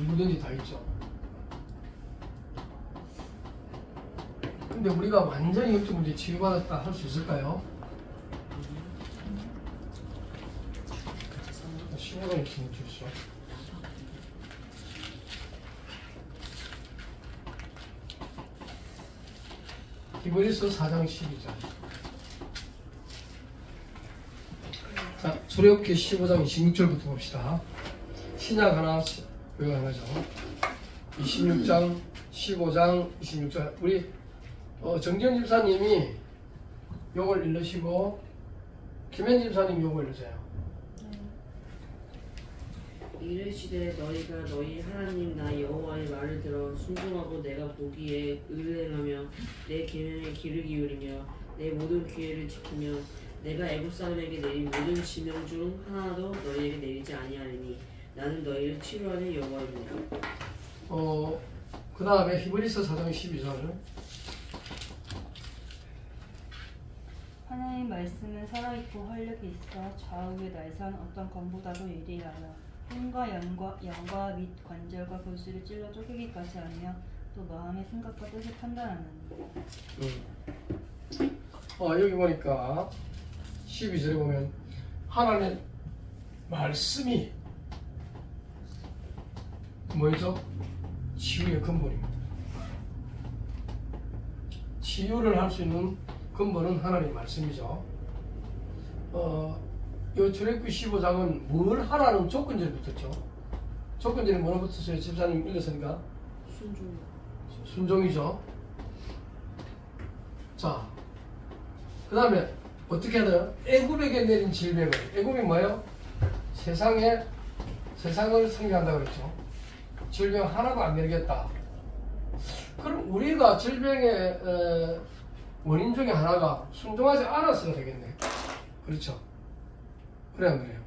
누구든지 다 있죠. 근데 우리가 완전히 영적 문제 치유받았다 할 수 있을까요? 15장에 기능 주시죠. 히브리서 4장 12절. 자, 출애굽기 15장 26절부터 봅시다. 신약 하나, 요거 하나죠. 26장, 15장, 26절. 우리 정지현 집사님이 요걸 읽으시고 김현 집사님 요걸 읽으세요. 이르시되 너희가 너희 하나님 나 여호와의 말을 들어 순종하고 내가 보기에 의를 행하며 내 계명에 귀를 기울이며 내 모든 기회를 지키며 내가 애국 사람에게 내린 모든 지명 중 하나도 너희에게 내리지 아니하리니 나는 너희를 치료하는 여호와입니다. 그 다음에 히브리서 4장 12절. 하나님 말씀은 살아있고 활력이 있어 좌우의 날선 어떤 검보다도 예리하여 혼과 영과 및 관절과 골수를 찔러 쪼개기까지 하며 또 마음의 생각과 뜻을 판단하느니. 여기 보니까 12절에 보면 하나님의 말씀이 뭐죠? 치유의 근본입니다. 치유를 할 수 있는 근본은 하나님의 말씀이죠. 이 출애굽기 15장은 뭘 하라는 조건절이 붙었죠. 조건절이 뭐로 붙었어요? 집사님 읽었으니까 순종이죠. 자, 그 다음에 어떻게 해야 돼요? 애굽에게 내린 질병을, 애굽이 뭐예요? 세상을 상징한다고 그랬죠. 질병 하나도 안 내리겠다. 그럼 우리가 질병의 원인 중에 하나가 순종하지 않았어야 되겠네. 그렇죠? 그래 안 그래요?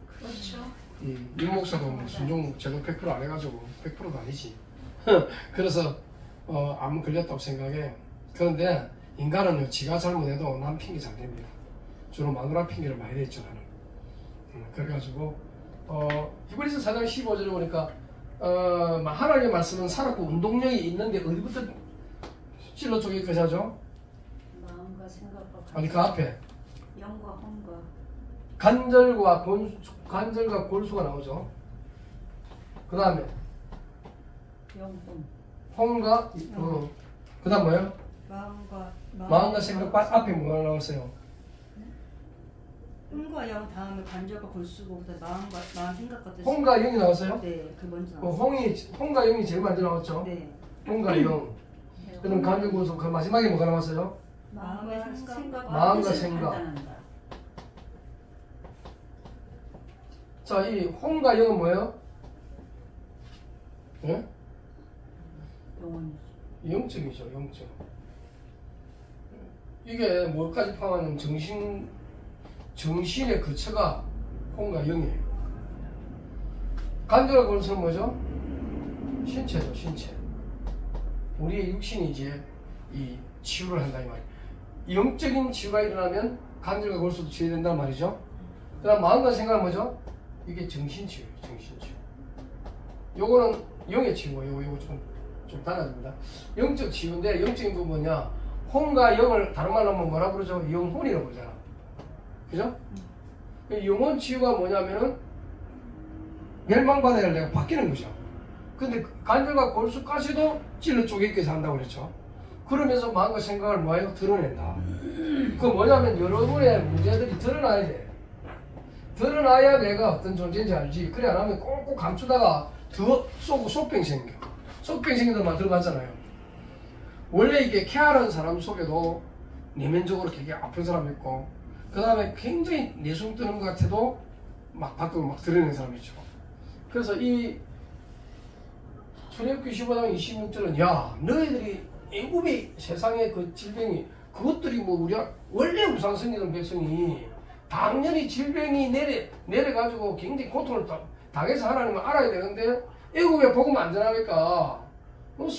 그렇죠. 윤 목사도 뭐 순종 제가 100% 안 해가지고 100%도 아니지. 그래서 암 걸렸다고 생각해. 그런데 인간은요, 지가 잘못해도 남 핑계 잘 됩니다. 주로 마누라 핑계를 많이 댔죠, 나는. 그래가지고 히브리서 4장 15절에 보니까 하나님의 말씀은 살았고 운동력이 있는데 어디부터 찔러 쪼개기까지 하죠? 마음과 생각과 아니 그 앞에 영과 혼과 관절과 골수가 나오죠. 그 다음에 영혼 혼과 그 다음 뭐예요? 마음과 생각과 앞에 뭐가 나왔어요? 혼과 영 다음에 관절과 골수고 그다음 마음 생각과 뜻. 혼과 영이 나왔어요? 네, 그 먼저 나왔어요. 혼과 영이 제일 먼저 나왔죠? 네. 혼과 영. 그럼 관절 골수 그 마지막에 뭐가 나왔어요? 마음과 마음과 생각. 자, 이 혼과 영은 뭐예요? 예? 영혼. 영적이죠, 영적. 이게 뭘까지 포함하냐면 정신의 거처가 혼과 영이에요. 관절과 골수는 뭐죠? 신체죠, 신체. 우리의 육신이 이제 이 치유를 한다 이 말이에요. 영적인 치유가 일어나면 관절과 골수도 치유된단 말이죠. 그 다음 마음과 생각은 뭐죠? 이게 정신치유예요, 정신치유. 요거는 영의 치유고 요거 좀 달라집니다. 영적 치유인데 영적인 건 뭐냐? 혼과 영을 다른 말로 하면 뭐라 그러죠? 영혼이라고 그러잖아. 그죠? 영혼 치유가 뭐냐면은 멸망받아야 할 내가 바뀌는 거죠. 근데 관절과 골수까지도 찔러 쪼개기까지 한다고 그랬죠. 그러면서 마음과 생각을 뭐예요? 드러낸다. 그 뭐냐면 여러분의 문제들이 드러나야 돼. 드러나야 내가 어떤 존재인지 알지. 그래 안 하면 꼭꼭 감추다가 더 쏘고 속병 생겨. 속병 생긴다는 말 들어봤잖아요. 원래 이게 케어하는 사람 속에도 내면적으로 되게 아픈 사람이 있고 그 다음에 굉장히 내숭 뜨는 것 같아도 막 밖으로 막 드러내는 사람이 있죠. 그래서 이 출애굽기 15장 26절은 야 너희들이 애굽의 세상의 그 질병이 그것들이 뭐 우리가 원래 우상성이던 백성이 당연히 질병이 내려가지고 굉장히 고통을 당해서 하나님을 알아야 되는데 애굽에 복음 안 전하니까 너희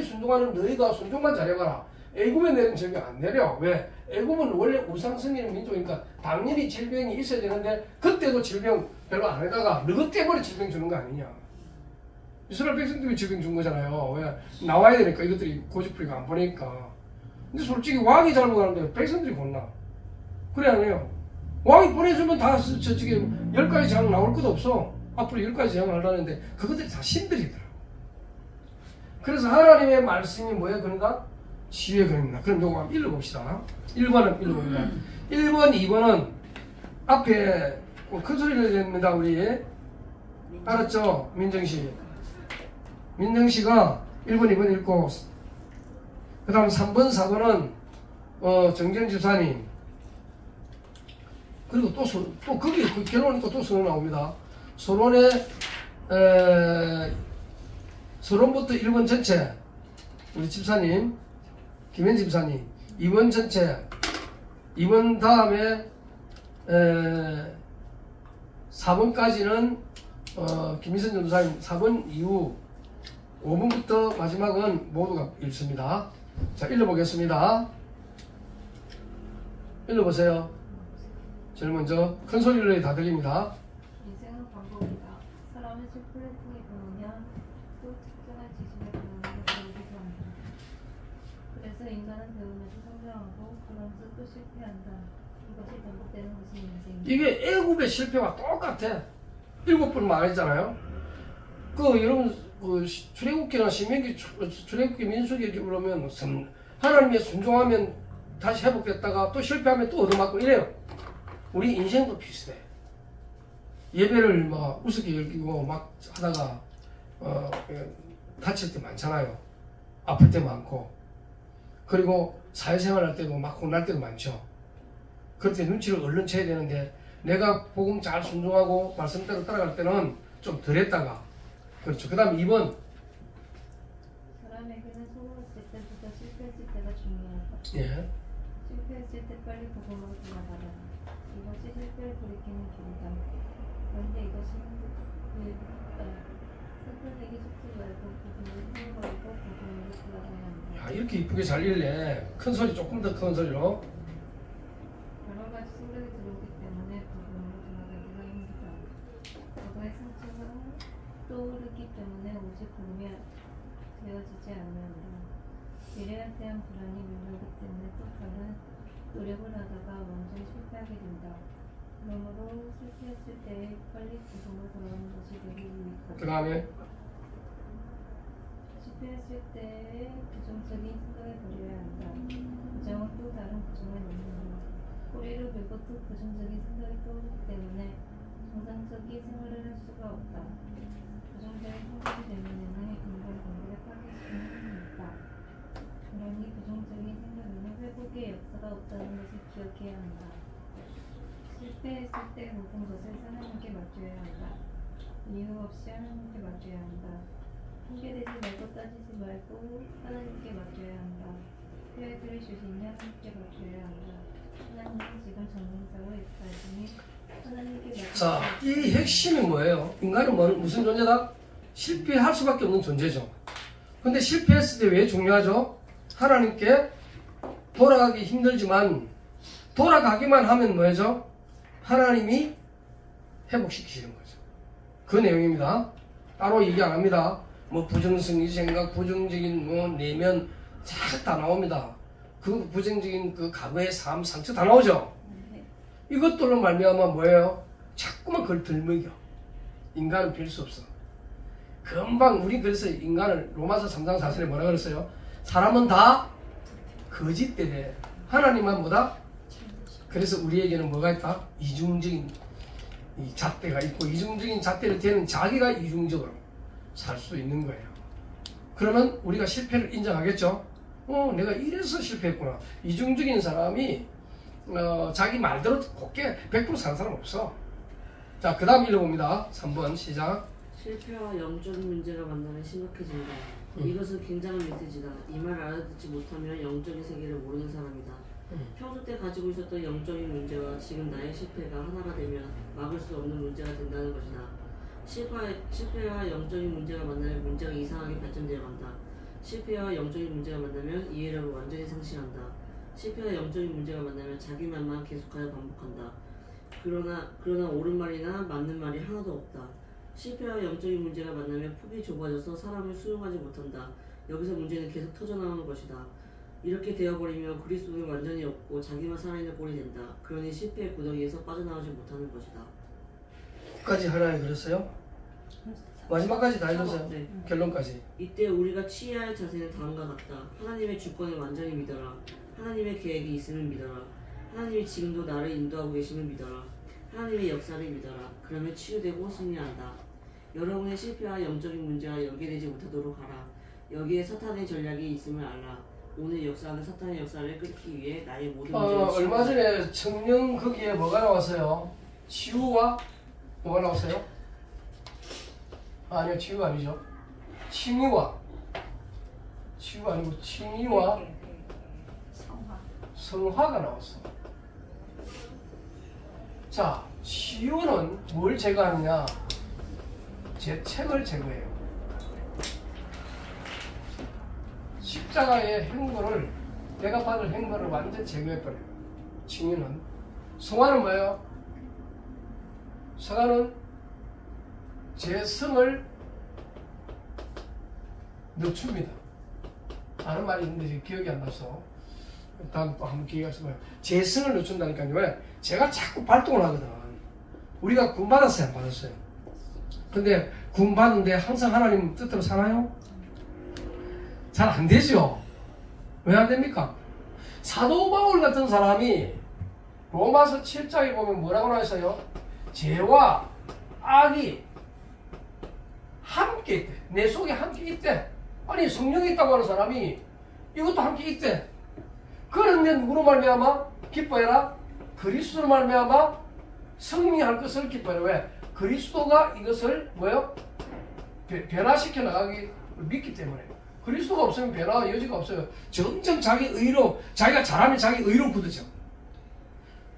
순종하는 너희가 순종만 잘해봐라. 애굽에 내린 질병 안 내려. 왜? 애굽은 원래 우상성이는 민족이니까 당연히 질병이 있어야 되는데 그때도 질병 별로 안 해다가 너희 때문에 질병 주는 거 아니냐. 이스라엘 백성들이 적용준 거잖아요. 왜? 나와야 되니까 이것들이 고집부리가 안 보내니까. 근데 솔직히 왕이 잘못하는데 백성들이 혼나. 그래 안 해요? 왕이 보내주면 다 저쪽에 10가지 재앙 나올 것도 없어. 앞으로 10가지 재앙 하려는데 그것들이 다 신들이더라고. 그래서 하나님의 말씀이 뭐예요? 그런가? 지혜 그립니다. 그럼 요거 한번 읽어봅시다. 1번은 읽어봅니다. 1번, 2번은 앞에 큰 소리를 냅니다. 우리 알았죠? 민정씨. 민정씨가 1번, 2번 읽고 그 다음 3번, 4번은 정전 집사님. 그리고 또 거기 그 결론이니까 또 서론 나옵니다. 서론에 서론부터 1번 전체 우리 집사님 김현 집사님 2번 전체 2번 다음에 4번까지는 김희선 전사님 4번 이후 5번부터 마지막은 모두가 읽습니다. 자, 읽어보겠습니다. 읽어보세요. 제일 먼저 큰 소리로 다 들립니다. 인생은 반복이다. 사람은 실패를 통해 배우면 또 특정한 지식을 배우는 것을 배우기도 한다. 그래서 인간은 배우면서 성장하고 그러면서 또 실패한다. 이것이 반복되는 것이 인생이다. 이게 애굽의 실패와 똑같아. 7번 말했잖아요. 여러분 출애굽기나 신명기, 출애굽기, 민수기 이렇게 보면 하나님의 순종하면 다시 회복됐다가 또 실패하면 또 얻어맞고 이래요. 우리 인생도 비슷해. 예배를 막 우습게 여기고 막 하다가 다칠 때 많잖아요. 아플 때 많고. 그리고 사회생활 할 때도 막 혼날 때도 많죠. 그럴 때 눈치를 얼른 채야 되는데 내가 복음 잘 순종하고 말씀대로 따라갈 때는 좀 덜 했다가 그렇죠. 그 다음 2번 사람에게는 성공했을 때보다 실패했을 때가 중요하다. 예. 실패했을 때 빨리 복음으로 돌아가라. 이것이 실패를 돌이키는 길이다. 그런데 이것이 힘들다. 사탄에게 속지 말고 복음을 사용하고 복음으로 돌아가야 한다. 이렇게 이쁘게 잘 읽네. 큰 소리 조금 더 큰 소리로. 여러 가지 생각이 들어오기 때문에 복음으로 돌아가기가 힘들다. 과거의 상처가 떠오르기 때문에 오직 복음이 되어지지 않는다. 미래에 대한 불안이 밀려오기 때문에 또 다른 노력을 하다가 완전히 실패하게 된다. 그러므로 실패했을 때 빨리 복음으로 돌아오는 것이 되게 유익하다. 그 다음에 실패했을 때 부정적인 생각을 버려야 한다. 부정은 또 다른 부정을 낳는다. 꼬리를 베고 또 부정적인 생각이 떠오르기 때문에 정상적인 생활을 할 수가 없다. 부정적인 생각이 되면은 인간관계를 파괴시키는 힘이 있다. 그러니 부정적인 생각에는 회복의 역사가 없다는 것을 기억해야 한다. 실패했을 때 모든 것을 하나님께 맡겨야 한다. 이유 없이 하나님께 맡겨야 한다. 핑계대지 말고 따지지 말고 하나님께 맡겨야 한다. 계획을 주시니 하나님께 맡겨야 한다. 하나님은 지금 전능자로 있사시니 하나님께 맡겨야 자, 한다. 이 핵심이 뭐예요? 인간은 무슨 존재다? 실패할 수밖에 없는 존재죠. 근데 실패했을 때 왜 중요하죠? 하나님께 돌아가기 힘들지만 돌아가기만 하면 뭐죠? 하나님이 회복시키시는 거죠. 그 내용입니다. 따로 얘기 안 합니다. 뭐 부정적인 생각, 부정적인 뭐 내면 다 나옵니다. 그 부정적인 그 과거의 삶, 상처 다 나오죠. 이것들로 말미암아 뭐예요? 자꾸만 그걸 들먹여. 인간은 별 수 없어. 금방 우리 그래서 인간을 로마서 3장 4절에 뭐라 그랬어요? 사람은 다 거짓되래. 하나님만 뭐다? 그래서 우리에게는 뭐가 있다? 이중적인 이 잣대가 있고 이중적인 잣대를 대는 자기가 이중적으로 살 수 있는 거예요. 그러면 우리가 실패를 인정하겠죠? 내가 이래서 실패했구나. 이중적인 사람이 자기 말대로 곱게 100% 사는 사람 없어. 자, 그 다음 읽어봅니다. 3번 시작. 실패와 영적인 문제가 만나면 심각해진다. 이것은 굉장한 메시지다. 이 말을 알아듣지 못하면 영적인 세계를 모르는 사람이다. 평소 때 가지고 있었던 영적인 문제와 지금 나의 실패가 하나가 되면 막을 수 없는 문제가 된다는 것이다. 실패와 영적인 문제가 만나면 문제가 이상하게 발전되어 간다. 실패와 영적인 문제가 만나면 이해력을 완전히 상실한다. 실패와 영적인 문제가 만나면 자기 말만 계속하여 반복한다. 그러나 옳은 말이나 맞는 말이 하나도 없다. 실패와 영적인 문제가 만나면 폭이 좁아져서 사람을 수용하지 못한다. 여기서 문제는 계속 터져나오는 것이다. 이렇게 되어버리면 그리스도는 완전히 없고 자기만 살아있는 꼴이 된다. 그러니 실패의 구덩이에서 빠져나오지 못하는 것이다. 끝까지 하나에 그랬어요? 마지막까지 다 읽었어요? 네. 결론까지. 이때 우리가 취해야 할 자세는 다음과 같다. 하나님의 주권을 완전히 믿어라. 하나님의 계획이 있음을 믿어라. 하나님이 지금도 나를 인도하고 계심을 믿어라. 하나님의 역사를 믿어라. 그러면 치유되고 승리한다. 여러분의 실패와 영적인 문제가 연계되지 못하도록 하라. 여기에 사탄의 전략이 있음을 알라. 오늘 역사하는 사탄의 역사를 끊기 위해 나의 모든 문제를 얼마 전에 청년 거기에 뭐가 나왔어요? 치유와 뭐가 나왔어요? 아니요, 치유가 아니죠. 칭의와 치유가 아니고 칭의와 성화가 나왔어. 자, 치유는 뭘 제거하느냐? 죄책을 제거해요. 십자가의 행보를, 내가 받을 행보를 완전히 제거해버려요. 칭의는. 성화는 뭐예요? 성화는 제 성을 늦춥니다. 아는 말이 있는데 기억이 안 나서 다음 또 한번 기회가 있으면 제 성을 늦춘다니까요. 왜? 제가 자꾸 발동을 하거든. 우리가 구원 받았어요, 안 받았어요? 근데 구원 받는데 항상 하나님 뜻대로 사나요? 잘 안 되죠. 왜 안 됩니까? 사도 바울 같은 사람이 로마서 7장에 보면 뭐라고 나와있어요? 죄와 악이 함께 있대. 내 속에 함께 있대. 아니, 성령이 있다고 하는 사람이 이것도 함께 있대. 그런데 누구로 말미암아 기뻐해라? 그리스도로 말미암아 승리할 것을 기뻐해라. 왜? 그리스도가 이것을 뭐요? 변화시켜 나가기 믿기 때문에. 그리스도가 없으면 변화의 여지가 없어요. 점점 자기 의로, 자기가 잘하면 자기 의로 굳어져.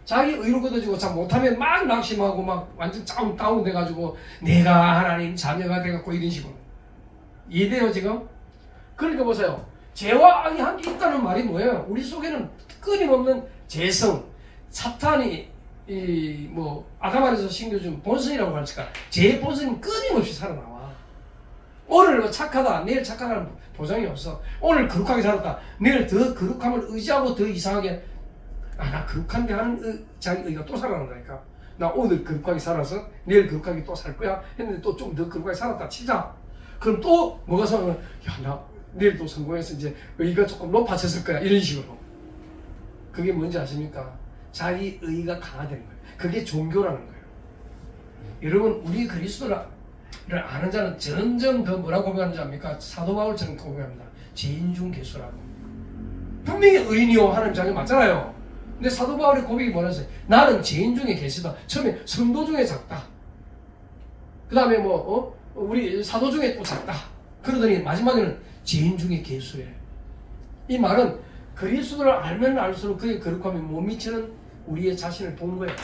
자기 의로 굳어지고 잘 못하면 막 낙심하고 막 완전 다운 돼가지고 내가 하나님 자녀가 돼갖고 이런 식으로. 이해돼요 지금? 그러니까 보세요. 죄와 악이 함께 있다는 말이 뭐예요? 우리 속에는 끊임없는 죄성, 사탄이 아담안에서 신겨준 본성이라고 할까? 죄의 본성이 끊임없이 살아나와. 오늘 착하다, 내일 착하다는 보장이 없어. 오늘 거룩하게 살았다, 내일 더 거룩함을 의지하고 더 이상하게 나 거룩한데 하는 자기 의가 또 살아난다니까. 나 오늘 거룩하게 살아서 내일 거룩하게 또 살 거야 했는데 또 좀 더 거룩하게 살았다 치자. 그럼 또 뭐가 살아나면 나 내일 또 성공해서 이제 의가 조금 높아졌을 거야 이런 식으로. 그게 뭔지 아십니까? 자기 의가 강화되는 거예요. 그게 종교라는 거예요. 여러분, 우리 그리스도를 아는 자는 점점 더 뭐라고 고백하는지 압니까? 사도 바울처럼 고백합니다. 죄인 중 괴수라고. 분명히 의인이요 하나님 자녀 맞잖아요. 근데 사도 바울의 고백이 뭐라서요? 나는 죄인 중에 괴수다. 처음에 성도 중에 작다. 그 다음에 우리 사도 중에 또 작다. 그러더니 마지막에는 죄인 중에 괴수래. 이 말은 그리스도를 알면 알수록 그의 거룩함에 못 미치는 우리의 자신을 본 거예요.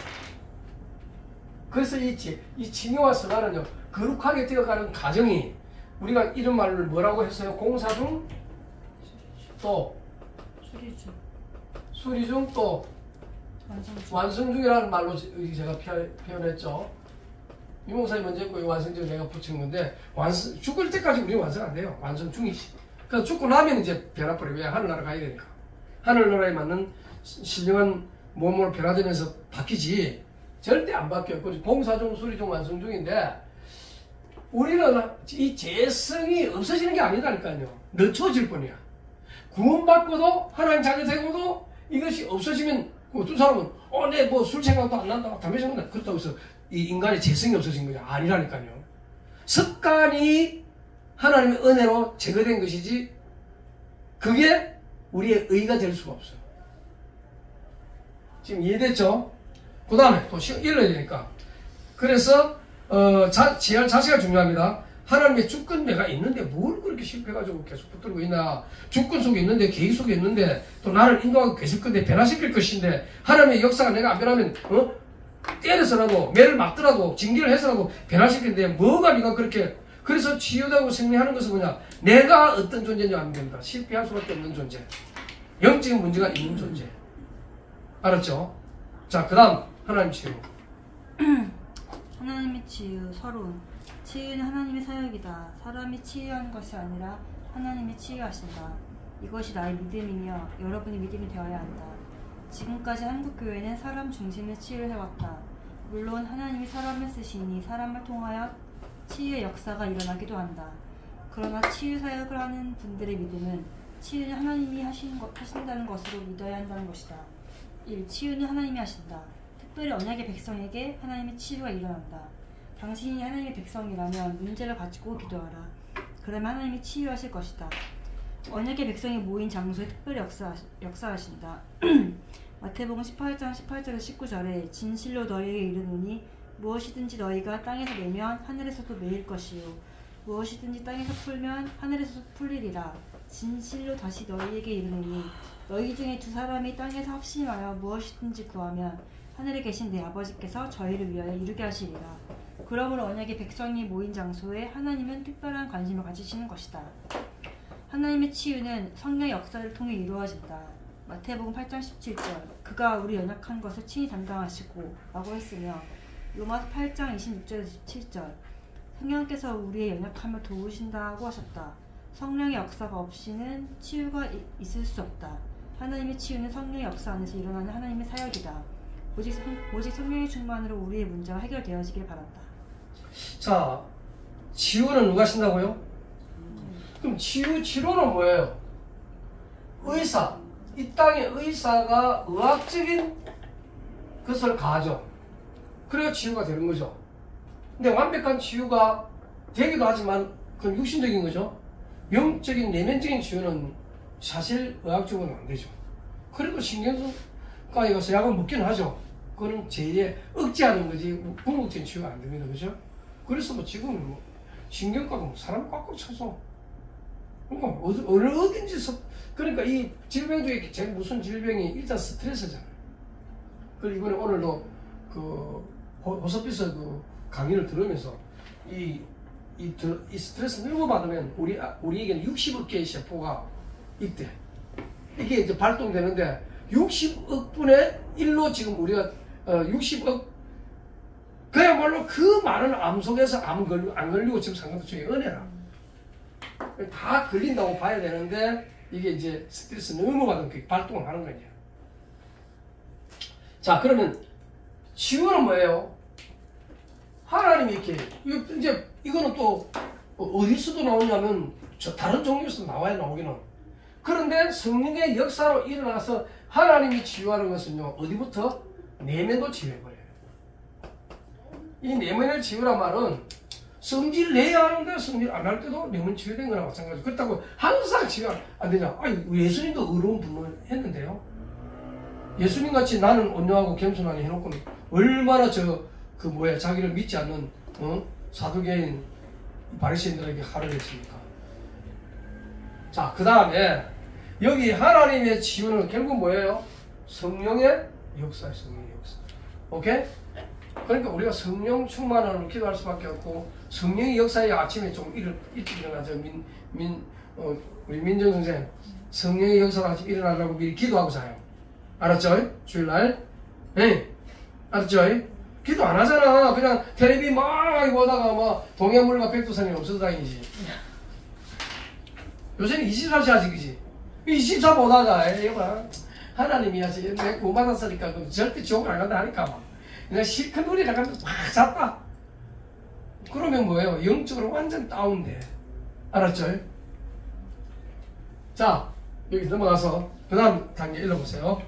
그래서 이 칭의와 성화는요, 거룩하게 되어가는 과정이, 우리가 이런 말을 뭐라고 했어요? 공사 중 또 수리 중 또 완성 중이라는 말로 제가 표현했죠. 유목사님 먼저 했고 완성 중 내가 붙인 건데, 죽을 때까지 우리는 완성 안 돼요. 완성 중이지. 그래서 죽고 나면 이제 변화버려요. 왜? 하늘나라 가야 되니까. 하늘나라에 맞는 신령한 몸으로 변화되면서 바뀌지 절대 안 바뀌어요. 공사 중, 수리 중, 완성 중인데, 우리는 이 죄성이 없어지는 게 아니다니까요. 늦춰질 뿐이야. 구원받고도 하나님 자녀 되고도 이것이 없어지면 어떤 사람은 내 뭐 술 생각도 안 난다, 담배 생각도 안 난다. 그렇다고 해서 이 인간의 죄성이 없어진 거냐? 아니라니까요. 습관이 하나님의 은혜로 제거된 것이지 그게 우리의 의가 될 수가 없어요. 지금 이해됐죠? 그 다음에 또 읽어야 되니까. 그래서 지혜할 자세가 중요합니다. 하나님의 주권 내가 있는데 뭘 그렇게 실패해가지고 계속 붙들고 있나. 주권 속에 있는데, 계획 속에 있는데, 또 나를 인도하고 계실 건데, 변화시킬 것인데, 하나님의 역사가 내가 안 변하면 때려서라도, 매를 맞더라도, 징계를 해서라도 변화시키는데 뭐가 네가 그렇게. 그래서 치유되고 승리하는 것은 뭐냐? 내가 어떤 존재인지 아면 됩니다. 실패할 수밖에 없는 존재, 영적인 문제가 있는 존재. 알았죠? 자, 그 다음 하나님 치유. 하나님의 치유 서론. 치유는 하나님의 사역이다. 사람이 치유하는 것이 아니라 하나님이 치유하신다. 이것이 나의 믿음이며 여러분의 믿음이 되어야 한다. 지금까지 한국교회는 사람 중심의 치유를 해왔다. 물론 하나님이 사람을 쓰시니 사람을 통하여 치유의 역사가 일어나기도 한다. 그러나 치유 사역을 하는 분들의 믿음은 치유는 하나님이 하신다는 것으로 믿어야 한다는 것이다. 1. 치유는 하나님이 하신다. 특별히 언약의 백성에게 하나님의 치유가 일어난다. 당신이 하나님의 백성이라면 문제를 가지고 기도하라. 그러면 하나님이 치유하실 것이다. 언약의 백성이 모인 장소에 특별히 역사하신다. 마태복음 18장 18절에서 19절에 진실로 너희에게 이르노니 무엇이든지 너희가 땅에서 내면 하늘에서도 매일 것이요 무엇이든지 땅에서 풀면 하늘에서도 풀리리라. 진실로 다시 너희에게 이르노니 너희 중에 두 사람이 땅에서 합심하여 무엇이든지 구하면 하늘에 계신 내 아버지께서 저희를 위하여 이루게 하시리라. 그러므로 언약의 백성이 모인 장소에 하나님은 특별한 관심을 가지시는 것이다. 하나님의 치유는 성령의 역사를 통해 이루어진다. 마태복음 8장 17절 그가 우리 연약한 것을 친히 담당하시고 라고 했으며 로마서 8장 26절에서 17절 성령께서 우리의 연약함을 도우신다고 하셨다. 성령의 역사가 없이는 치유가 있을 수 없다. 하나님의 치유는 성령의 역사 안에서 일어나는 하나님의 사역이다. 오직 성령의 충만으로 우리의 문제가 해결되어지길 바란다. 자, 치유는 누가 하신다고요? 그럼 치료는 뭐예요? 의사. 이 땅의 의사가 의학적인 것을 가하죠. 그래야 치유가 되는 거죠. 근데 완벽한 치유가 되기도 하지만 그건 육신적인 거죠. 영적인 내면적인 치유는 사실 의학적으로는 안 되죠. 그래도 신경과에 가서 약을 먹기는 하죠. 그거는 제2의 억제하는 거지 궁극적인 치유가 안 됩니다. 그죠? 그래서 뭐 지금은 뭐 신경과가 뭐 사람 꽉꽉 차서 그러니까 어딘지 그러니까 이 질병 중에 제일 무슨 질병이 일단 스트레스잖아요. 그리고 이번에 오늘도 그 호스피스 그 강의를 들으면서 이 스트레스 너무 받으면 우리에게는 60억 개의 세포가 있대. 이게 이제 발동되는데 60억 분의 1로 지금 우리가 60억 그야말로 그 많은 암 속에서 안 걸리고 지금 산 것도 중에 은혜라. 다 걸린다고 봐야 되는데 이게 이제 스트레스 너무 받으면 그게 발동을 하는 거냐. 자, 그러면 치유는 뭐예요? 하나님이 이렇게 이제 이거는 또 어디서도 나오냐면 다른 종교에서 나오기는. 그런데 성령의 역사로 일어나서 하나님이 치유하는 것은요 어디부터? 내면도 치유해버려요. 이 내면을 치유란 말은 성질 내야 하는데 성질 안 할 때도 내면 치유된 거나 마찬가지고 그렇다고 항상 치유가 안 되냐? 아니 예수님도 의로운 분노를 했는데요. 예수님 같이 나는 온유하고 겸손하니 해놓고는 얼마나 자기를 믿지 않는 사두개인 바리새인들에게 화를 했습니까? 자, 그 다음에 여기 하나님의 치유는 결국 뭐예요? 성령의 역사예요. 성령의 역사. 오케이? 그러니까 우리가 성령 충만으로 기도할 수밖에 없고 성령의 역사에 아침에 좀 일찍 일어나죠. 우리 민정 선생 성령의 역사가 아침 일어나려고 미리 기도하고 자요. 알았죠? 주일날? 네. 알았죠? 기도 안 하잖아. 그냥 텔레비 막 보다가 막 동해물과 백두산이 없어서 다니지. 요새는 24시 하지, 그지? 24 보다가 이거 하나님이 하지. 내가 구원받았으니까 절대 지옥을 안 간다 하니까 막. 그냥 실컷 우리가 가면 막 잤다. 그러면 뭐예요? 영적으로 완전 다운돼. 알았죠? 자, 여기 넘어가서 그 다음 단계 읽어보세요.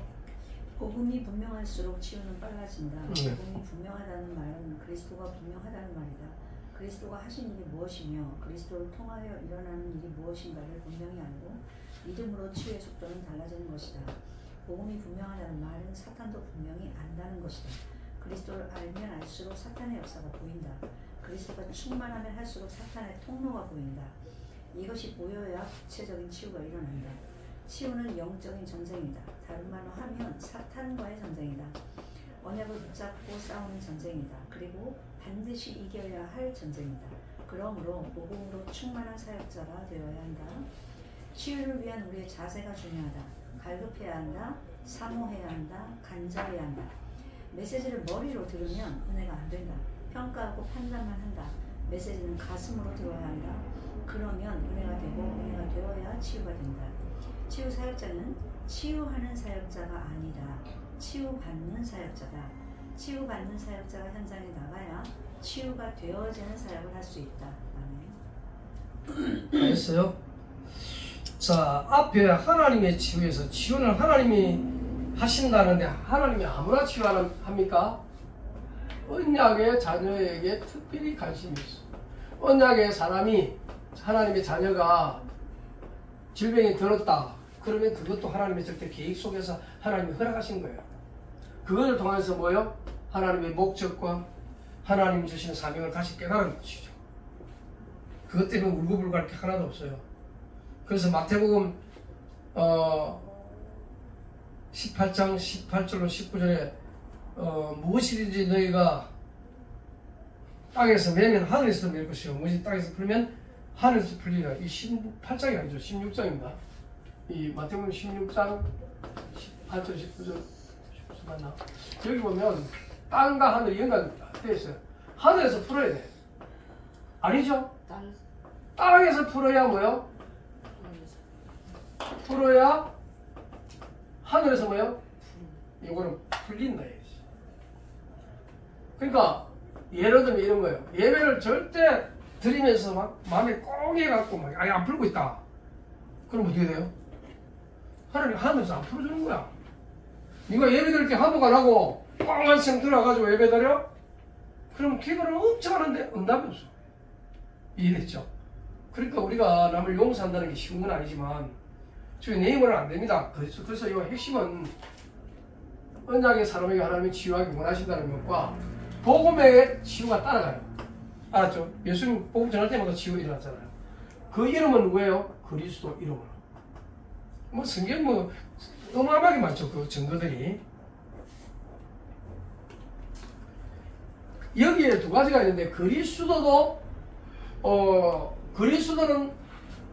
복음이 분명할수록 치유는 빨라진다. 복음이 분명하다는 말은 그리스도가 분명하다는 말이다. 그리스도가 하신 일이 무엇이며 그리스도를 통하여 일어나는 일이 무엇인가를 분명히 알고 믿음으로 치유의 속도는 달라지는 것이다. 복음이 분명하다는 말은 사탄도 분명히 안다는 것이다. 그리스도를 알면 알수록 사탄의 역사가 보인다. 그리스도가 충만하면 할수록 사탄의 통로가 보인다. 이것이 보여야 구체적인 치유가 일어난다. 치유는 영적인 전쟁이다. 다른 말로 하면 사탄과의 전쟁이다. 언약을 붙잡고 싸우는 전쟁이다. 그리고 반드시 이겨야 할 전쟁이다. 그러므로 복음으로 충만한 사역자가 되어야 한다. 치유를 위한 우리의 자세가 중요하다. 갈급해야 한다. 사모해야 한다. 간절해야 한다. 메시지를 머리로 들으면 은혜가 안 된다. 평가하고 판단만 한다. 메시지는 가슴으로 들어야 한다. 그러면 은혜가 되고 은혜가 되어야 치유가 된다. 치유 사역자는 치유하는 사역자가 아니다. 치유받는 사역자다. 치유받는 사역자가 현장에 나가야 치유가 되어지는 사역을 할 수 있다. 아멘. 알겠어요? 자, 앞에 하나님의 치유에서 치유는 하나님이 하신다는데 하나님이 아무나 치유합니까? 언약의 자녀에게 특별히 관심이 있어. 언약의 사람이 하나님의 자녀가 질병이 들었다. 그러면 그것도 하나님의 절대 계획 속에서 하나님이 허락하신 거예요. 그것을 통해서 뭐요? 하나님의 목적과 하나님 주시는 사명을 다시 깨달은 것이죠. 그것 때문에 울고불고 할 게 하나도 없어요. 그래서 마태복음 18장 18절로 19절에 무엇이든지 너희가 땅에서 매면 하늘에서 맬 것이요 무엇이 땅에서 풀면 하늘에서 풀리라. 이 18장이 아니죠. 16장입니다. 이 마태복음 16장 18절 19절 맞나? 여기 보면 땅과 하늘이 연관되어 있어요. 하늘에서 풀어야 돼. 아니죠? 땅에서 풀어야 뭐요? 풀어야 하늘에서 뭐요? 이거는 풀린다. 그러니까 예를 들면 이런 거예요. 예배를 절대 드리면서 막 마음에 꽁해갖고 막 아예 안 풀고 있다. 그럼 어떻게 돼요? 하나님 하늘에서 안 풀어주는 거야. 네가 예배 드릴 때 화보가 나고 꽁한 생 들어가가지고 예배 드려? 그럼 기도를 엄청 하는데 응답이 없어. 이해됐죠? 그러니까 우리가 남을 용서한다는 게 쉬운 건 아니지만 저희 내용은 안 됩니다. 그래서 이 핵심은 언약의 사람에게 하나님이 치유하기 원하신다는 것과 복음의 치유가 따라가요. 알았죠? 예수님 복음 전할 때마다 치유가 일어났잖아요. 그 이름은 누구예요? 그리스도 이름으로. 뭐 성경 뭐 어마어마하게 많죠. 그 증거들이. 여기에 두 가지가 있는데 그리스도는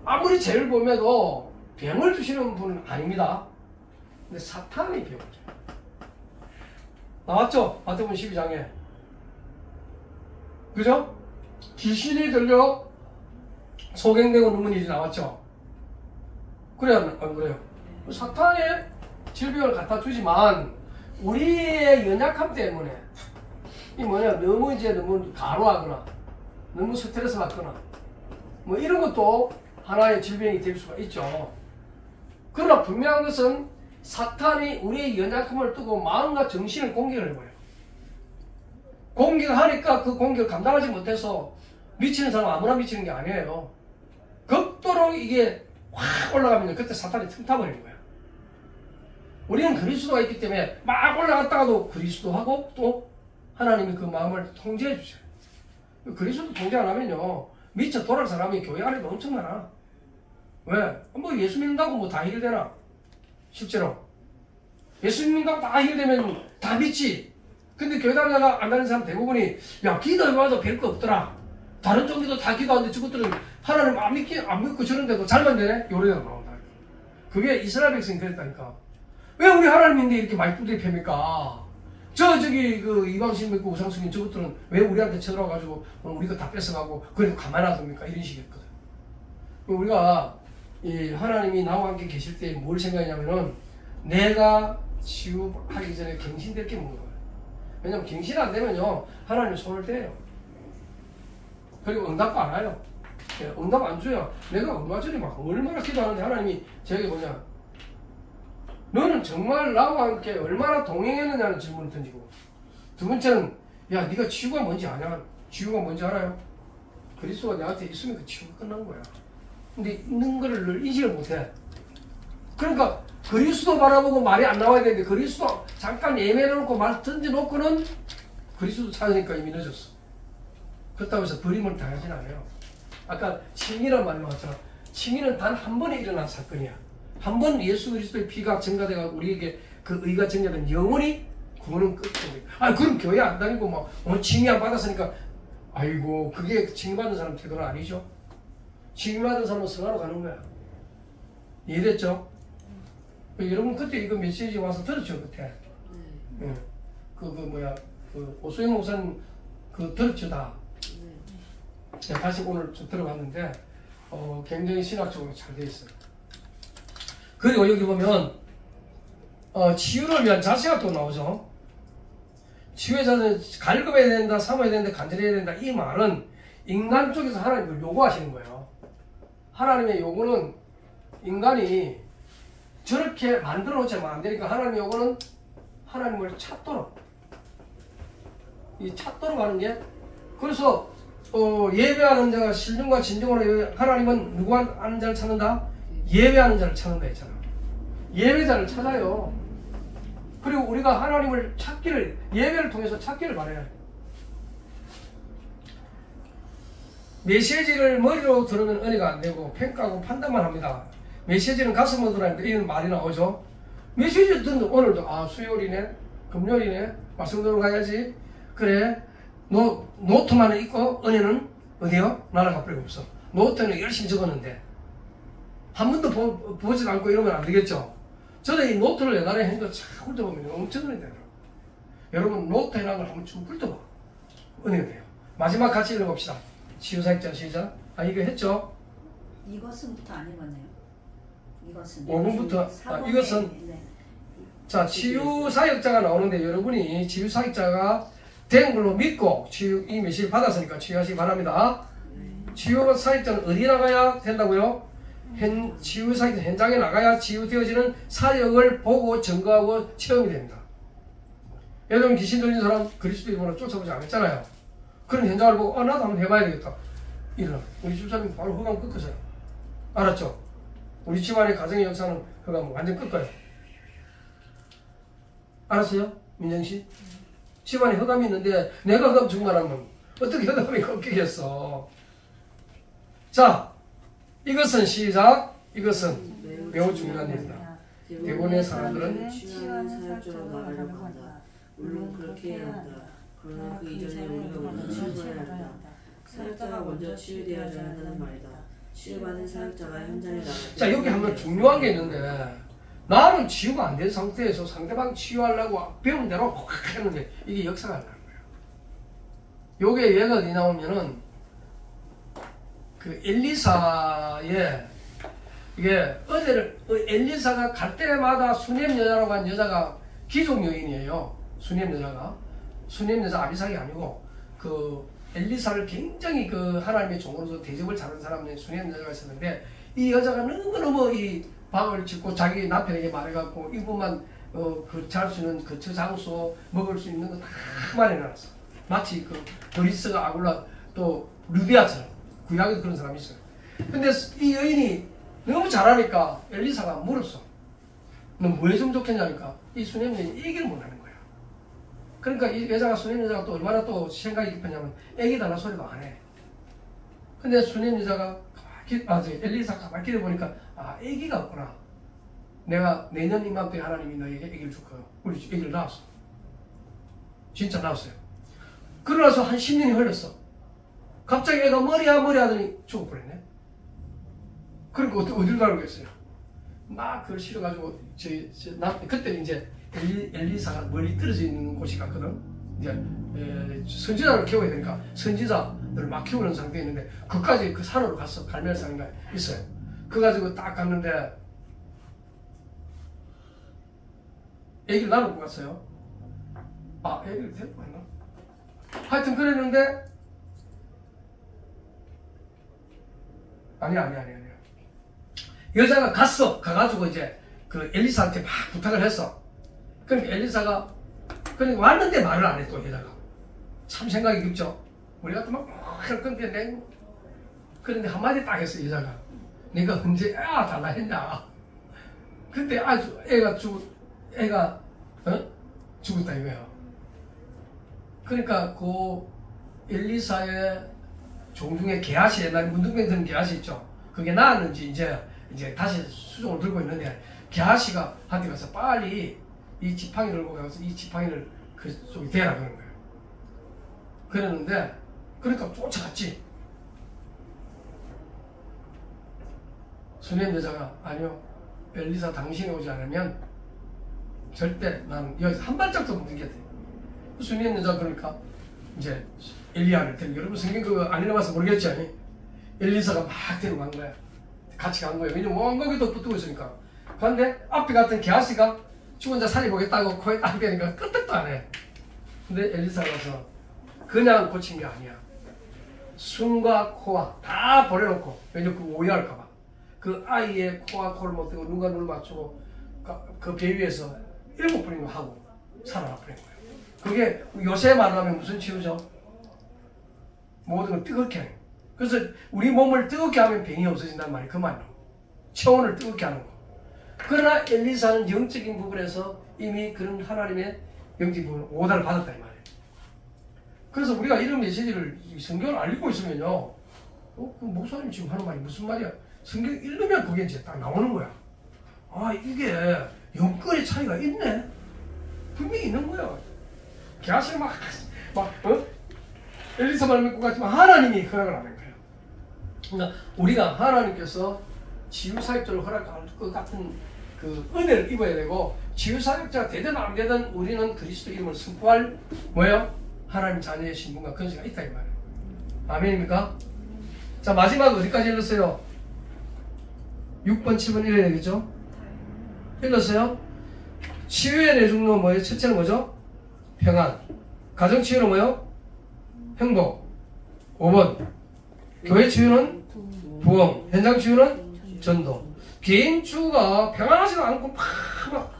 아무리 죄를 범해도 병을 주시는 분은 아닙니다. 근데 사탄이 병을 줘요. 나왔죠? 마태복음 12장에. 그죠? 귀신이 들려 소경되고 누는 일이 나왔죠? 그래요? 안 그래요? 사탄의 질병을 갖다 주지만 우리의 연약함 때문에 이 뭐냐 너무 가로하거나 너무 스트레스 받거나 뭐 이런 것도 하나의 질병이 될 수가 있죠. 그러나 분명한 것은 사탄이 우리의 연약함을 두고 마음과 정신을 공격을 해버려요. 공격하니까 그 공격을 감당하지 못해서 미치는 사람 아무나 미치는 게 아니에요. 극도로 이게 확 올라가면 그때 사탄이 틈타버리는 거예요. 우리는 그리스도가 있기 때문에 막 올라갔다가도 그리스도하고 또 하나님이 그 마음을 통제해 주셔요. 그리스도 통제 안 하면요 미쳐 돌아갈 사람이 교회 안에도 엄청 많아. 왜? 뭐 예수 믿는다고 뭐 다 해결되나? 실제로 예수 믿는다고 다 해결되면 다 믿지. 근데 교회 다니다가 안 다니는 사람 대부분이 야 기도해봐도 별거 없더라. 다른 종교도 다 기도하는데 저것들은 하나님 안 믿고 저런데도 잘만 되네? 요래가 나온다. 그게 이스라엘 백성이 그랬다니까. 왜 우리 하나님인데 이렇게 많이 두드려 팹니까? 저기 그 이방신 믿고 우상숭인 저것들은 왜 우리한테 쳐들어와가지고 우리가 다 뺏어가고 그래도 가만 놔둡니까? 이런 식이었거든. 우리가 이 하나님이 나와 함께 계실 때 뭘 생각하냐면은 내가 치유하기 전에 갱신될 게 뭐예요? 왜냐면 갱신 안 되면요 하나님 손을 떼요. 그리고 응답도 안 와요. 응답 안 줘요. 내가 얼마 전에 막 얼마나 기도하는데 하나님이 저에게 뭐냐 너는 정말 나와 함께 얼마나 동행했느냐는 질문을 던지고 두 번째는 야 네가 치유가 뭔지 아냐? 치유가 뭔지 알아요? 그리스도가 나한테 있으면 그 치유가 끝난 거야. 근데 있는 거를 늘 인식을 못해. 그러니까 그리스도 바라보고 말이 안 나와야 되는데 그리스도 잠깐 예매해놓고 말 던져놓고는 그리스도 찾으니까 이미 늦었어. 그렇다고 해서 버림을 당하진 않아요. 아까 칭의란 말이 나왔잖아. 칭의는 단 한 번에 일어난 사건이야. 한 번 예수 그리스도의 피가 증가돼가 우리에게 그 의가 증가되면 영원히 구원은 끝이에요. 아 그럼 교회 안 다니고 막 오늘 칭의 안 받았으니까 아이고 그게 칭의받은 사람 태도는 아니죠. 칭의받은 사람은 성화로 가는 거야. 이해됐죠? 여러분 그때 이거 메시지 와서 들었죠 그때? 네. 그 오수영 목사님 그 들었죠 다? 다시 오늘 좀 들어봤는데 굉장히 신학적으로 잘 되어 있어요. 그리고 여기 보면 치유를 위한 자세가 또 나오죠. 치유의 자세는 갈급해야 된다, 사모해야 된다, 간절해야 된다. 이 말은 인간 쪽에서 하나님을 요구하시는 거예요. 하나님의 요구는 인간이 저렇게 만들어 놓자면 안 되니까 하나님의 요구는 하나님을 찾도록, 이 찾도록 하는 게, 그래서 예배하는 자가 신중과 진정으로, 하나님은 누구 하는 자를 찾는다? 예배하는 자를 찾는다 했잖아. 예배자를 찾아요. 그리고 우리가 하나님을 찾기를, 예배를 통해서 찾기를 바라요. 메시지를 머리로 들으면 은혜가 안 되고 평가하고 판단만 합니다. 메시지는 가슴으로 들어야 하는데 이런 말이 나오죠. 메시지 듣는 오늘도 수요일이네, 금요일이네, 말씀 들어가야지. 그래, 노트만 있고 은혜는 어디요? 날아가 버리고 없어. 노트는 열심히 적었는데 한 번도 보지도 않고 이러면 안 되겠죠. 저는 이 노트를 옛날에 했는데 참 훑어보면 엄청 은혜 되더라고요. 여러분 노트 해놓은 걸 한번 쭉 훑어봐. 은혜가 돼요. 마지막 같이 읽어봅시다. 치유사역자 시작. 이거 했죠? 이것은부터 안 읽었네요. 이것은 5분부터 이것은 네. 자, 치유사역자가 나오는데 여러분이 치유사역자가 된 걸로 믿고 이 메시지를 받았으니까 치유하시기 바랍니다. 치유사역자는 어디 나가야 된다고요? 치유사역자 현장에 나가야 치유되어지는 사역을 보고 증거하고 체험이 됩니다. 예를 들면 귀신 들린 사람 그리스도인으로 쫓아보지 않았잖아요. 그런 현장을 보고 나도 한번 해봐야 되겠다. 일어나. 우리 집사님 바로 흑암 꺾으세요. 알았죠? 우리 집안의 가정의 역사는 흑암 완전 꺾어요. 알았어요? 민정씨? 집안에 흑암이 있는데 내가 흑암 증발하면 어떻게 흑암이 꺾이겠어? 자, 이것은 시작. 이것은 매우 중요한 일이다. 대부분의 사람들은 취하는 사역자로 나가려고 한다. 물론 그렇게 해야 한다. 그러나 그 이전에 우리가 먼저 치유해야 한다. 사역자가 먼저 치유되어야 한다는 말이다. 치유받은 사역자가 현장에 나갈 때. 자, 여기 한번 중요한 게 있는데 나는 치유가 안 된 상태에서 상대방 치유하려고 배운 대로 확 했는데 이게 역사가 안 나는 거예요. 요게 얘가 어디 나오면은 그 엘리사의 이게 엘리사가 갈 때마다 수넴 여자라고 한 여자가 귀족 여인이에요. 수넴 여자 아비삭이 아니고 그 엘리사를 굉장히 그 하나님의 종으로서 대접을 잘하는 사람이 수넴 여자가 있었는데 이 여자가 너무너무 이 방을 짓고 자기 남편에게 말해갖고 이분만 잘 수 있는 그 장소 먹을 수 있는 거 다 마련해놨어. 마치 그 그리스가 아굴라 또 루디아처럼 구약에도 그런 사람이 있어요. 근데 이 여인이 너무 잘하니까 엘리사가 물었어. 너 뭐 해주면 좋겠냐니까 이 수넴 여인이 얘기를 못하는 거야. 그러니까 이 여자가 수넴 여자가 또 얼마나 또 생각이 깊었냐면 애기 달라 소리도 안 해. 근데 수넴 여자가 엘리사가 가만히 기다려보니까 애기가 없구나. 내가 내년 이맘때 하나님이 너에게 애기를 줄 거야. 우리 애기를 낳았어. 진짜 낳았어요. 그러나서 한 10년이 흘렀어. 갑자기 애가 머리 하더니 죽어버렸네. 그러니까 어디로 가려겠어요? 막 그걸 실어가지고 그때는 이제 엘리사가 멀리 떨어져 있는 곳이 갔거든. 이제 선지자를 키워야 되니까 선지자를 막 키우는 상태에 있는데 그까지 그 산으로 갔어. 갈멜산인가 있어요. 그 가지고 딱 갔는데 애기를 나누고 갔어요. 애기를 데리고 갔나? 하여튼 그랬는데 아니야. 여자가 가가지고 이제 그 엘리사한테 막 부탁을 했어. 그러니까 엘리사가 그러니까 왔는데 말을 안 해. 또 여자가 참 생각이 깊죠. 우리 같은 막 끊는데 그런데 한마디 딱 했어. 여자가 내가 언제 달라 했냐. 근데 아주 애가 죽었다 이거야. 그러니까 그 엘리사의 종중에 게하시, 옛날에 문둥병 드는 게하시 있죠. 그게 나았는지 이제 다시 수종을 들고 있는데 게하시가 한테 가서 빨리 이 지팡이를 들고 가서 이 지팡이를 그쪽에 대라 그런 거예요. 그랬는데 그러니까 쫓아갔지. 수넴 여자가 아니요, 엘리사 당신이 오지 않으면 절대 난 여기서 한 발짝도 못 뛰게 돼. 수넴 여자 그러니까 이제 엘리야를 데리고, 여러분 성경 그거 안 읽어봐서 모르겠죠? 엘리사가 막 데리고 간 거야. 같이 간 거예요. 왜냐면 왕거기도 붙고 있으니까. 그런데 앞에 갔던 게하시가 죽은 자 살려보겠다고 코에 딱 대니까 끄떡도 안 해. 근데 엘리사가 와서 그냥 고친 게 아니야. 숨과 코와 다 버려놓고, 왜냐면 그 오해할까봐. 그 아이의 코와 코를 못 대고 눈과 눈을 맞추고 그 배 위에서 7번이나 하고 살아나버린 거예요. 그게 요새 말로 하면 무슨 치유죠? 모든 걸 뜨겁게 하는 거예요. 그래서 우리 몸을 뜨겁게 하면 병이 없어진단 말이에요. 그 말로. 체온을 뜨겁게 하는 거. 그러나 엘리사는 영적인 부분에서 이미 그런 하나님의 영적인 부분을 오다를 받았다 이 말이에요. 그래서 우리가 이런 메시지를 성경을 알고 있으면요, 그 목사님 지금 하는 말이 무슨 말이야? 성경 읽으면 그게 이제 딱 나오는 거야. 아, 이게 영권의 차이가 있네. 분명히 있는 거야. 게하시는 엘리사 말 믿고 갔지만 하나님이 허락을 안 한 거예요. 그러니까 우리가 하나님께서 치유사역자를 허락할 것 같은 그 은혜를 입어야 되고, 치유사역자가 되든 안 되든 우리는 그리스도 이름을 선포할 뭐예요? 하나님 자녀의 신분과 권세가 있다 이 말이에요. 아멘입니까? 자, 마지막 어디까지 읽었어요? 6번, 7번 읽어야 되겠죠? 읽었어요? 치유의 내중로 뭐예요? 첫째는 뭐죠? 평안. 가정치유는 뭐예요? 행복. 5번 교회 치유는 부흥. 현장 치유는 전도. 개인 치유가 평안하지도 않고 막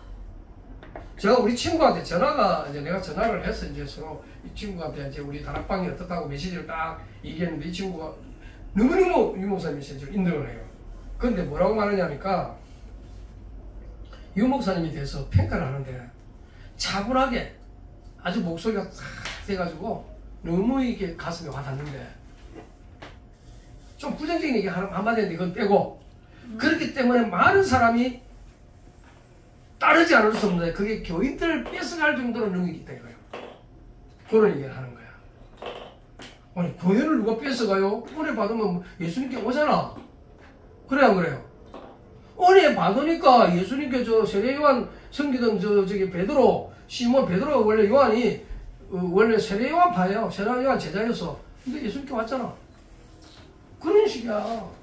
제가 우리 친구한테 이제 내가 전화를 해서 이제 서로 이 친구한테 이제 우리 다락방이 어떻다고 메시지를 딱 얘기했는데, 이 친구가 너무너무 유 목사 메시지를 인정을 해요. 그런데 뭐라고 말하냐니까, 유 목사님에 대해서 평가를 하는데 차분하게 아주 목소리가 싹 돼가지고 너무 이게 가슴에 와닿는데, 좀 부정적인 얘기 한마디 했는데 이건 빼고, 그렇기 때문에 많은 사람이 따르지 않을 수 없는데 그게 교인들을 뺏어갈 정도로 능력이 있다 이거예요. 그런 얘기를 하는 거야. 아니, 교회를 누가 뺏어가요? 은혜 받으면 예수님께 오잖아. 그래 안 그래요? 은혜 받으니까 예수님께 세례 요한 섬기던 저기 베드로, 시몬 베드로가 원래 요한이 원래 세례 요한파예요. 세례 요한 제자였어. 근데 예수님께 왔잖아. 그런 식이야.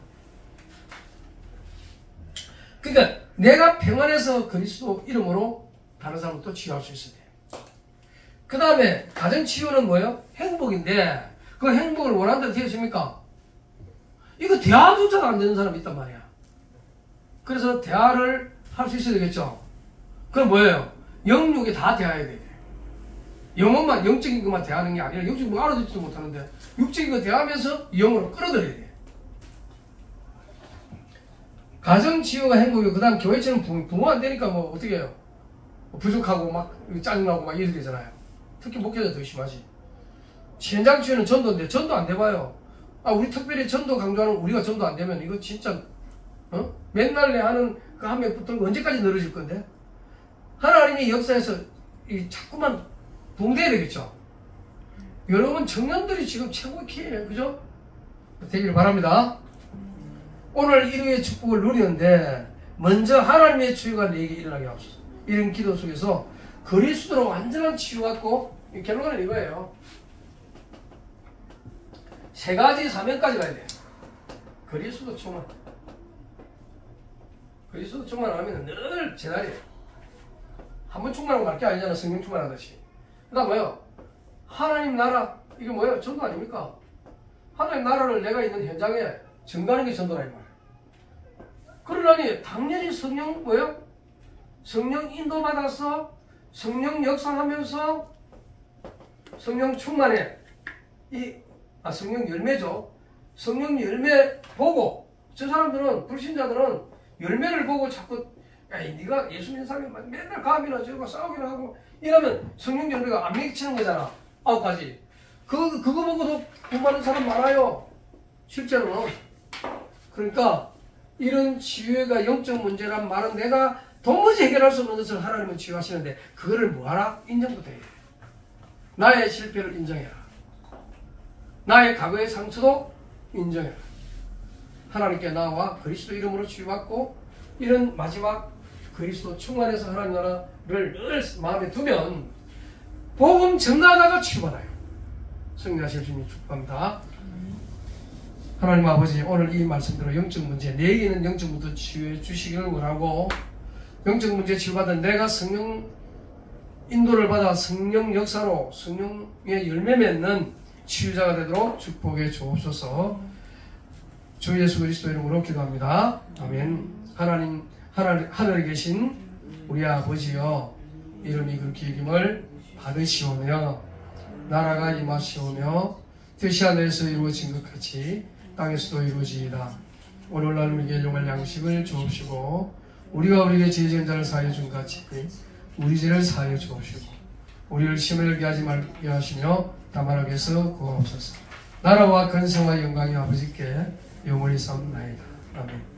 그러니까 내가 평안해서 그리스도 이름으로 다른 사람을 또 치유할 수 있어야 돼. 그 다음에 가정치유는 뭐예요? 행복인데, 그 행복을 원하는 대로 되겠습니까? 이거 대화조차도 안 되는 사람이 있단 말이야. 그래서 대화를 할 수 있어야 되겠죠. 그럼 뭐예요? 영육이 다 대화해야 돼. 영어만, 영적인 것만 대하는 게 아니라, 영적인 거 알아듣지도 못하는데 육적인 거 대하면서 영어로 끌어들여야 돼. 가정치유가 행복이고, 그 다음 교회처럼 부모 안 되니까 뭐 어떻게 해요? 부족하고 막 짜증나고 막 이렇게 되잖아요. 특히 목회자 더 심하지. 현장치유는 전도인데 전도 안 돼봐요. 아, 우리 특별히 전도 강조하는 우리가 전도 안 되면 이거 진짜 맨날 내 하는 그 한 명 붙들고 언제까지 늘어질 건데? 하나님이 역사에서 자꾸만 봉돼야 되겠죠. 여러분 청년들이 지금 최고의 기회예요. 그죠? 되기를 바랍니다. 오늘 일요의 축복을 누리는데 먼저 하나님의 치유가 내게 일어나게 하옵소서. 이런 기도 속에서 그리스도로 완전한 치유 갖고, 결론은 이거예요. 3가지 사명까지 가야 돼요. 그리스도 충만. 그리스도 충만하면 늘 제자리에요. 한번 충만하고 갈 게 아니잖아. 성령 충만하듯이. 그 다음 뭐예요? 하나님 나라. 이게 뭐예요? 전도 아닙니까? 하나님 나라를 내가 있는 현장에 전가하는 게 전도라 이 말이에요. 그러려니 당연히 성령 뭐예요? 성령 인도받아서 성령 역사하면서 성령 충만해. 성령 열매죠. 성령 열매 보고, 저 사람들은, 불신자들은 열매를 보고 자꾸, 야, 네가 예수 믿는 사람이 맨날 감이나 저거 싸우기나 하고 이러면 성령 열매가 안 맺히는 거잖아. 9가지. 그거 보고도 구하는 사람 많아요. 실제로는. 그러니까 이런 치유가 영적 문제란 말은 내가 도무지 해결할 수 없는 것을 하나님은 치유하시는데, 그거를 뭐하라? 인정부터 해야 돼. 나의 실패를 인정해라. 나의 과거의 상처도 인정해라. 하나님께 나와 그리스도 이름으로 치유받고, 이런 마지막 그리스도 충만해서 하나님 나라를 늘 마음에 두면 복음 전가하다가 치유받아요. 승리하실 수 있는 축복합니다. 하나님 아버지, 오늘 이 말씀대로 영적 문제, 내게는 영적 문제 치유해 주시기를 원하고, 영적 문제 치유받은 내가 성령 인도를 받아 성령 역사로 성령의 열매 맺는 치유자가 되도록 축복해 주옵소서. 주 예수 그리스도 이름으로 기도합니다. 아멘. 하나님, 하늘에 계신 우리 아버지여, 이름이 그렇게 이름을 받으시오며 나라가 임하시오며 뜻이 하늘에서 이루어진 것 같이 땅에서도 이루어지이다. 오늘날 우리에게 일용할 양식을 주옵시고 우리가 우리에게 죄 지은 자를 사하여 준 같이 우리 죄를 사하여 주옵시고 우리를 시험에 들게 하지 말게 하시며 다만 악에서 구하옵소서. 나라와 근성과 영광이 아버지께 영원히 싸움나이다. 아멘.